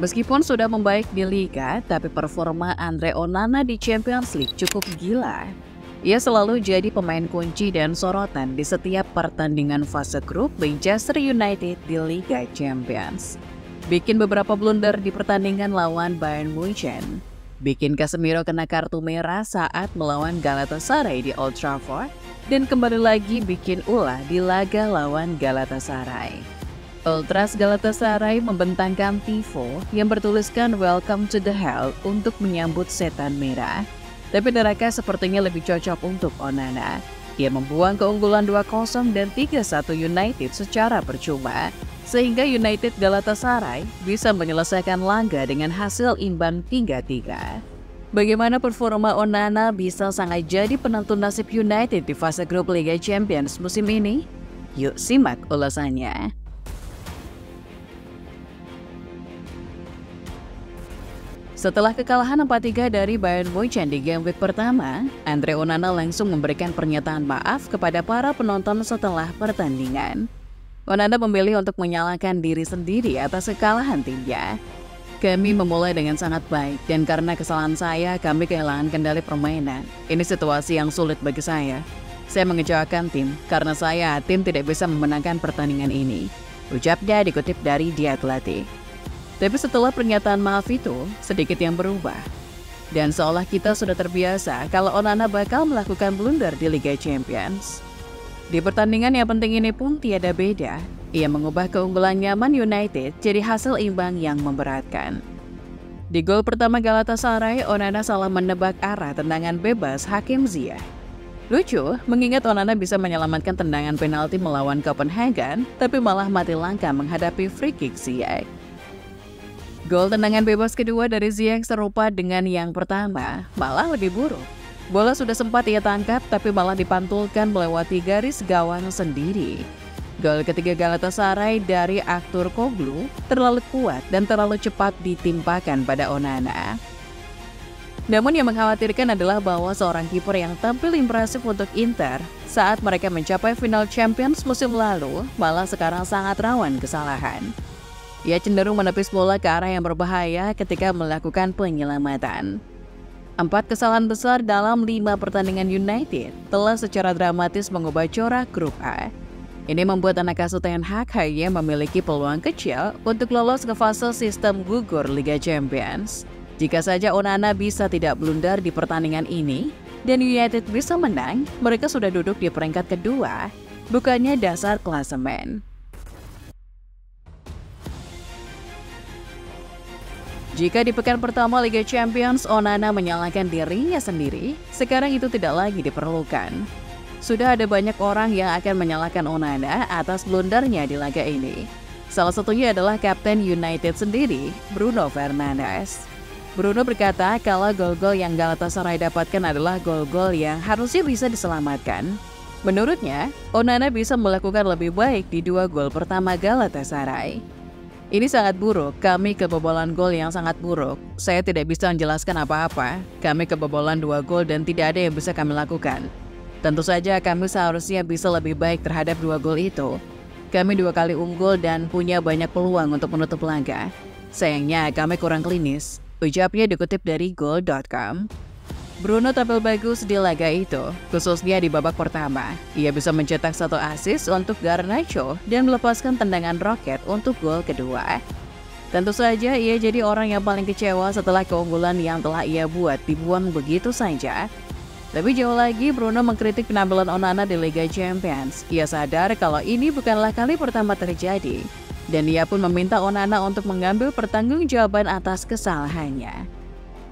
Meskipun sudah membaik di Liga, tapi performa Andre Onana di Champions League cukup gila. Ia selalu jadi pemain kunci dan sorotan di setiap pertandingan fase grup Manchester United di Liga Champions. Bikin beberapa blunder di pertandingan lawan Bayern Munchen. Bikin Casemiro kena kartu merah saat melawan Galatasaray di Old Trafford. Dan kembali lagi bikin ulah di laga lawan Galatasaray. Ultras Galatasaray membentangkan tifo yang bertuliskan Welcome to the Hell untuk menyambut setan merah. Tapi neraka sepertinya lebih cocok untuk Onana. Ia membuang keunggulan 2-0 dan 3-1 United secara percuma, sehingga United Galatasaray bisa menyelesaikan laga dengan hasil imbang 3-3. Bagaimana performa Onana bisa sangat jadi penentu nasib United di fase grup Liga Champions musim ini? Yuk simak ulasannya. Setelah kekalahan 4-3 dari Bayern Munchen di game week pertama, Andre Onana langsung memberikan pernyataan maaf kepada para penonton setelah pertandingan. Onana memilih untuk menyalahkan diri sendiri atas kekalahan timnya. Kami memulai dengan sangat baik dan karena kesalahan saya, kami kehilangan kendali permainan. Ini situasi yang sulit bagi saya. Saya mengecewakan tim karena tim tidak bisa memenangkan pertandingan ini. Ucapnya dikutip dari The Athletic. Tapi setelah pernyataan maaf itu, sedikit yang berubah. Dan seolah kita sudah terbiasa kalau Onana bakal melakukan blunder di Liga Champions. Di pertandingan yang penting ini pun tiada beda. Ia mengubah keunggulannya Man United jadi hasil imbang yang memberatkan. Di gol pertama Galatasaray, Onana salah menebak arah tendangan bebas Hakim Ziyech. Lucu, mengingat Onana bisa menyelamatkan tendangan penalti melawan Copenhagen, tapi malah mati langka menghadapi free kick Ziyech. Gol tendangan bebas kedua dari Ziyech serupa dengan yang pertama, malah lebih buruk. Bola sudah sempat ia tangkap, tapi malah dipantulkan melewati garis gawang sendiri. Gol ketiga Galatasaray dari Aktur Koglu terlalu kuat dan terlalu cepat ditimpakan pada Onana. Namun yang mengkhawatirkan adalah bahwa seorang kiper yang tampil impresif untuk Inter saat mereka mencapai final Champions musim lalu malah sekarang sangat rawan kesalahan. Ia cenderung menepis bola ke arah yang berbahaya ketika melakukan penyelamatan. 4 kesalahan besar dalam 5 pertandingan United telah secara dramatis mengubah corak grup A. Ini membuat anak asuh Ten Hag hanya memiliki peluang kecil untuk lolos ke fase sistem gugur Liga Champions. Jika saja Onana bisa tidak blunder di pertandingan ini dan United bisa menang, mereka sudah duduk di peringkat kedua, bukannya dasar klasemen. Jika di pekan pertama Liga Champions Onana menyalahkan dirinya sendiri, sekarang itu tidak lagi diperlukan. Sudah ada banyak orang yang akan menyalahkan Onana atas blundernya di laga ini. Salah satunya adalah Kapten United sendiri, Bruno Fernandes. Bruno berkata kalau gol-gol yang Galatasaray dapatkan adalah gol-gol yang harusnya bisa diselamatkan. Menurutnya, Onana bisa melakukan lebih baik di 2 gol pertama Galatasaray. Ini sangat buruk, kami kebobolan gol yang sangat buruk. Saya tidak bisa menjelaskan apa-apa. Kami kebobolan 2 gol dan tidak ada yang bisa kami lakukan. Tentu saja kami seharusnya bisa lebih baik terhadap 2 gol itu. Kami 2 kali unggul dan punya banyak peluang untuk menutup laga. Sayangnya kami kurang klinis, ucapnya dikutip dari Goal.com. Bruno tampil bagus di laga itu, khususnya di babak pertama. Ia bisa mencetak 1 assist untuk Garnacho dan melepaskan tendangan roket untuk gol kedua. Tentu saja ia jadi orang yang paling kecewa setelah keunggulan yang telah ia buat dibuang begitu saja. Lebih jauh lagi, Bruno mengkritik penampilan Onana di Liga Champions. Ia sadar kalau ini bukanlah kali pertama terjadi. Dan ia pun meminta Onana untuk mengambil pertanggungjawaban atas kesalahannya.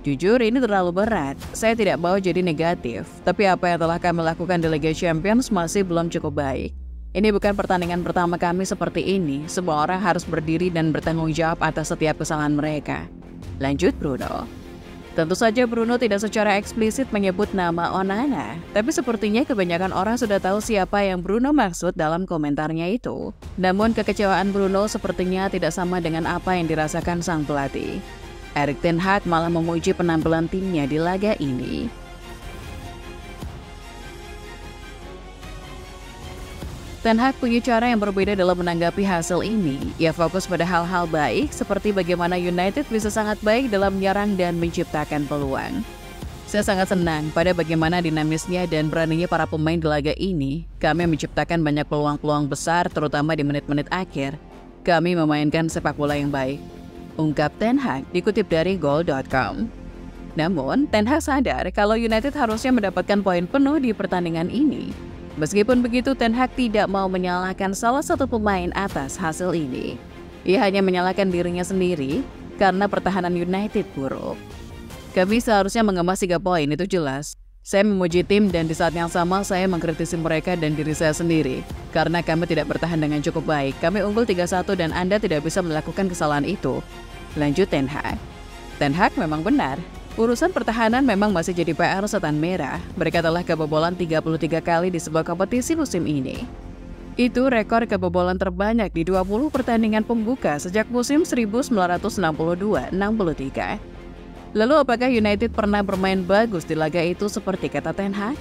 Jujur, ini terlalu berat. Saya tidak mau jadi negatif. Tapi apa yang telah kami lakukan di Liga Champions masih belum cukup baik. Ini bukan pertandingan pertama kami seperti ini. Semua orang harus berdiri dan bertanggung jawab atas setiap kesalahan mereka. Lanjut Bruno. Tentu saja Bruno tidak secara eksplisit menyebut nama Onana, tapi sepertinya kebanyakan orang sudah tahu siapa yang Bruno maksud dalam komentarnya itu. Namun kekecewaan Bruno sepertinya tidak sama dengan apa yang dirasakan sang pelatih. Erik ten Hag malah memuji penampilan timnya di laga ini. Ten Hag punya cara yang berbeda dalam menanggapi hasil ini. Ia fokus pada hal-hal baik seperti bagaimana United bisa sangat baik dalam menyerang dan menciptakan peluang. Saya sangat senang pada bagaimana dinamisnya dan beraninya para pemain di laga ini. Kami menciptakan banyak peluang-peluang besar terutama di menit-menit akhir. Kami memainkan sepak bola yang baik, ungkap Ten Hag dikutip dari Goal.com. Namun, Ten Hag sadar kalau United harusnya mendapatkan poin penuh di pertandingan ini. Meskipun begitu, Ten Hag tidak mau menyalahkan salah satu pemain atas hasil ini. Ia hanya menyalahkan dirinya sendiri karena pertahanan United buruk. Kami seharusnya mengemas 3 poin, itu jelas. Saya memuji tim dan di saat yang sama saya mengkritisi mereka dan diri saya sendiri. Karena kami tidak bertahan dengan cukup baik. Kami unggul 3-1 dan Anda tidak bisa melakukan kesalahan itu. Lanjut Ten Hag. Ten Hag memang benar. Urusan pertahanan memang masih jadi PR setan merah. Mereka telah kebobolan 33 kali di sebuah kompetisi musim ini. Itu rekor kebobolan terbanyak di 20 pertandingan pembuka sejak musim 1962-63. Lalu apakah United pernah bermain bagus di laga itu seperti kata Ten Hag?